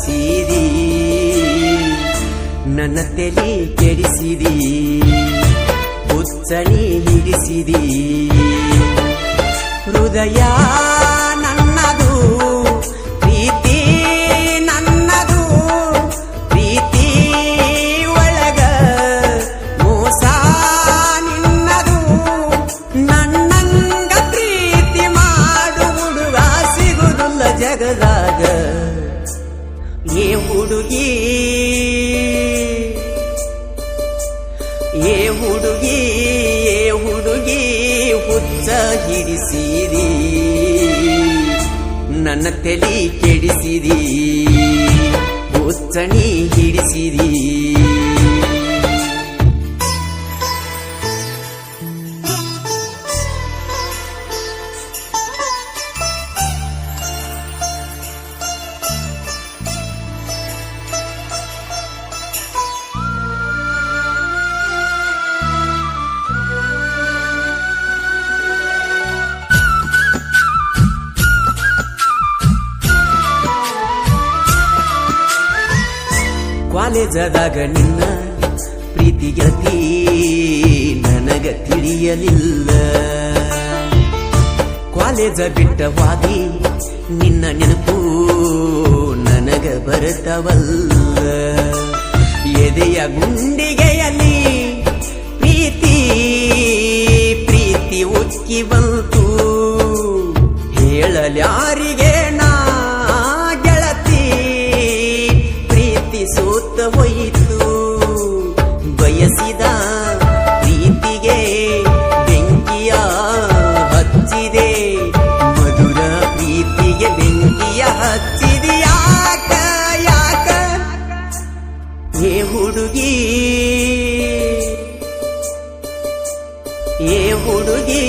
ಹಿಡಿಸಿದಿ, ನನ್ನ ತಲೆ ಕೆಡಿಸಿದಿ, ಹುಚ್ಚನಿ ಹಿಡಿಸಿದಿ. ಹೃದಯ ನನ್ನದು, ಪ್ರೀತಿ ನನ್ನದು, ಪ್ರೀತಿ ಒಳಗ ಮೋಸ ನಿನ್ನದು. ನನ್ನಂಗ ಪ್ರೀತಿ ಮಾಡು ಹುಡುಗ ಸಿಗುವುದಿಲ್ಲ ಜಗದಾಗ. ಏ ಹುಡುಗಿ, ಏ ಹುಡುಗಿ, ಏ ಹುಡುಗಿ, ಹುಚ್ಚ ಹಿಡಿಸಿದಿ, ನನ್ನ ತಲೆ ಕೆಡಿಸಿದಿ, ಹುಚ್ಚನಿ ಹಿಡಿಸಿದಿ. ಕಾಲೇಜದಾಗ ನಿನ್ನ ಪ್ರೀತಿ ಗೆಳತಿ ನನಗ ತಿಳಿಯಲಿಲ್ಲ. ಕಾಲೇಜ ಬಿಟ್ಟವಾದಿ ನಿನ್ನ ನೆನಪು ನನಗ ಬರುತ್ತವಲ್ಲ. ಎದೆಯ ಗುಂಡಿಗೆಯಲ್ಲಿ ಪ್ರೀತಿ ಪ್ರೀತಿ ಉಕ್ಕಿ ಬಂತು, ಹೇಳಲ್ಯಾರಿಗೆ ನಾ ಗೆಳತಿ ಪ್ರೀತಿ ಸೋತ ಹೋಯಿತು. ಬಯಸಿದ ಪ್ರೀತಿಗೆ ಬೆಂಕಿಯ ಹಚ್ಚಿದೆ, ಮಧುರ ಪ್ರೀತಿಗೆ ಬೆಂಕಿಯ ಹಚ್ಚಿದೆ. ಯಾಕ ಯಾಕ ಏ ಹುಡುಗಿ, ಏ ಹುಡುಗಿ,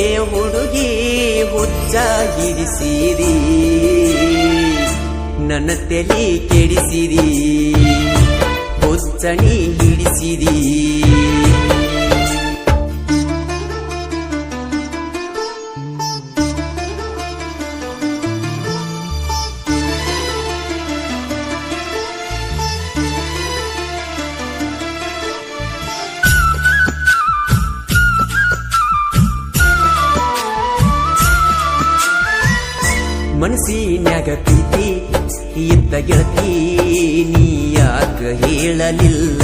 ಏ ಹುಡುಗಿ, ಹುಚ್ಚ ಹಿಡಿಸಿದಿ, ನನ್ನ ತಲೆ ಕೆಡಿಸಿದಿ, ಹುಚ್ಚನಿ ಹಿಡಿಸಿದಿ. ಮನಸ್ಸಿನ್ಯಾಗ ಪ್ರೀತಿ ಇದ್ದ ಗೆಳತಿ ನೀ ಯಾಕ ಹೇಳಲಿಲ್ಲ.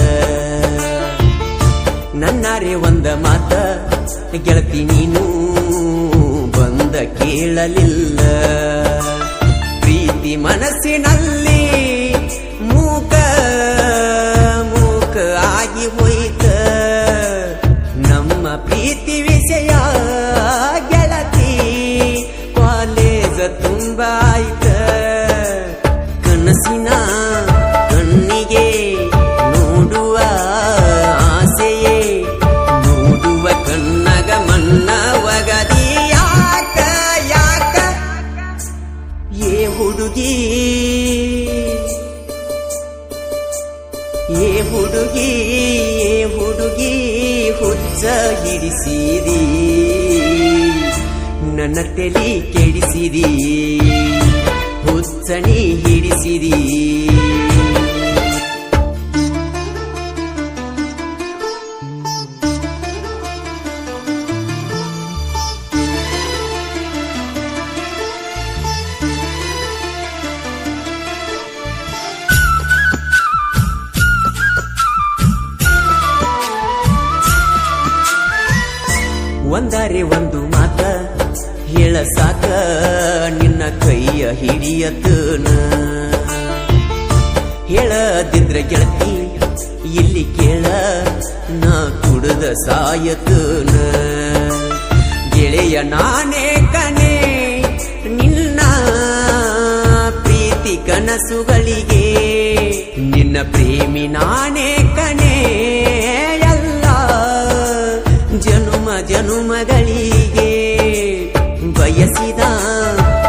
ನನ್ನಾರೆ ಒಂದ ಮಾತ ಗೆಳತಿ ನೀನು ಬಂದ ಕೇಳಲಿಲ್ಲ. ಪ್ರೀತಿ ಮನಸ್ಸಿನಲ್ಲಿ ಮೂಕ ಮೂಕ ಆಗಿ ಹೋಯಿತ. ನಮ್ಮ ಪ್ರೀತಿ ವಿಷಯ ಗೆಳತಿ ಕಾಲೇಜ ತುಂಬಾಯ್ತ. ಕನಸಿನ ಕಣ್ಣಿಗೆ ನೋಡುವ ಆಸೆಯೇ, ನೋಡುವ ಕಣ್ಣಗ ಮಣ್ಣವಗದಿ. ಯಾಕ ಯಾಕ ಏ ಹುಡುಗಿ, ಏ ಹುಡುಗಿ, ಏ ಹುಡುಗಿ, ಹುಚ್ಚ ಹಿಡಿಸಿದಿ, ನನ್ನ ತಲೆ ಕೆಡಿಸಿದಿ, ಹುಚ್ಚನಿ ಹಿಡಿಸಿದಿ. ಒಂದರೆ ಒಂದು ಮಾತ ಹೇಳ ಸಾಕ, ನಿನ್ನ ಕೈಯ ಹಿಡಿಯತನ. ಹೇಳದಿದ್ರ ಗೆಳತಿ ಇಲ್ಲಿ ಕೇಳ, ನಾ ಕುಡದ ಸಾಯತನ. ಗೆಳೆಯ ನಾನೇ ಕನೆ ನಿನ್ನ ಪ್ರೀತಿ ಕನಸುಗಳಿಗೆ, ನಿನ್ನ ಪ್ರೇಮಿ ನಾನೇ ಕನೆ ಎಲ್ಲ ಜನುಮ ಜನುಮಗಳಿಗೆ. ಬಯಸಿದ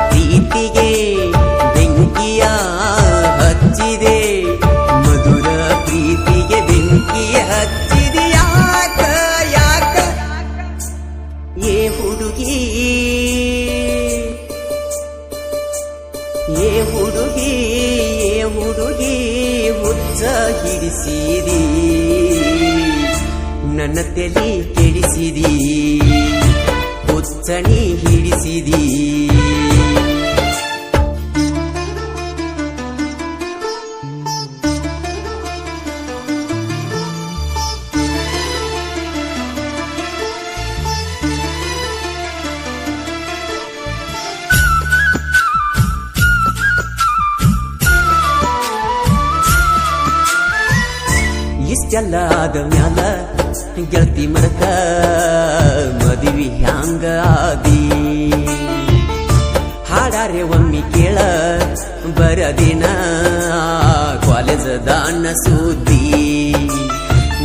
ಪ್ರೀತಿಗೆ ಬೆಂಕಿಯ ಹಚ್ಚಿದೆ, ಮಧುರ ಪ್ರೀತಿಗೆ ಬೆಂಕಿಯ ಹಚ್ಚಿದೆ. ಯಾಕ ಯಾಕ ಏ ಹುಡುಗಿ, ಏ ಹುಡುಗಿ, ಏ ಹುಚ್ಚ ಹಿಡಿಸಿದಿ ನನ್ನ ತಲೆ ಕೆಡಿಸಿದಿ ಹುಚ್ಚ ನೀ ಹಿಡಿಸಿದಿ ಇಷ್ಟೆಲ್ಲ ಆದ ಮ್ಯಾಲ ಗೆಳತಿ ಮರಕ ಮದುವೆ ಹ್ಯಾಂಗ ಆದಿ ಹಾಡಾರೆ ಒಮ್ಮೆ ಕೇಳ ಬರದಿನ ಕಾಲೇಜ್ ದಾನ ಸುದ್ದಿ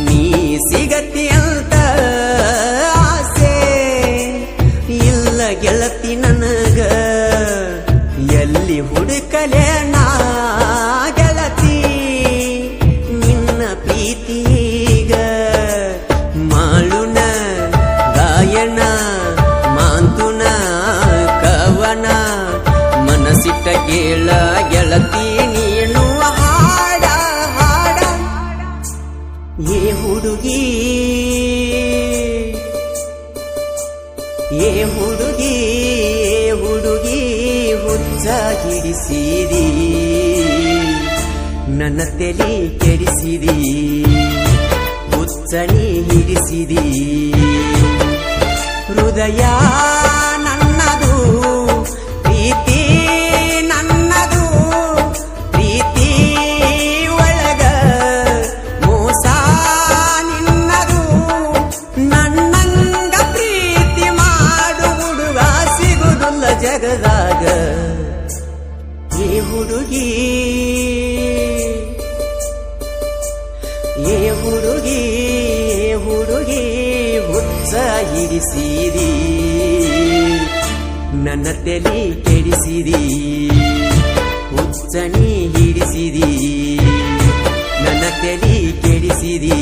ನೀ ಸಿಗತಿ ಅಂತ ಆಸೆ ಇಲ್ಲ ಗೆಳತಿ ನನಗ ಎಲ್ಲಿ ಹುಡುಕಲೆ ನಾ ಗೆಳತಿ ನಿನ್ನ ಪ್ರೀತಿಗ ಮಾಳುನ ಗಾಯನ ಮಾಂತುನ ಕವನ ಮನಸ್ಸಿಟ್ಟ ಕೇಳ ಗೆಳತಿ ನೀನು ಹಾಡ ಹಾಡ ಏ ಹುಡುಗಿ ಏ ಹುಡುಗಿ ಹುಡುಗಿ ಹುಚ್ಚ ಹಿಡಿಸಿದಿ ನನ್ನ ತಲೆ ಕೆಡಿಸಿದಿ ಹುಚ್ಚ ನೀ ಹಿಡಿಸಿದಿ ಹೃದಯ ನನ್ನದು ಪ್ರೀತಿ ನನ್ನದು ಪ್ರೀತಿ ಒಳಗ ಮೋಸ ನಿನ್ನದು ನನ್ನಂಗ ಪ್ರೀತಿ ಮಾಡು ಹುಡುಗ ಸಿಗುವುದಿಲ್ಲ ಜಗದಾಗ ಏ ಹುಡುಗಿ ಏ ಹುಡುಗಿ ಹುಡುಗಿ ಹುಚ್ಚ ಹಿಡಿಸಿದಿ ನನ್ನ ತಲೆ ಕೆಡಿಸಿದಿ ಹುಚ್ಚ ನೀ ಹಿಡಿಸಿದಿ ನನ್ನ ತಲೆ ಕೆಡಿಸಿದಿ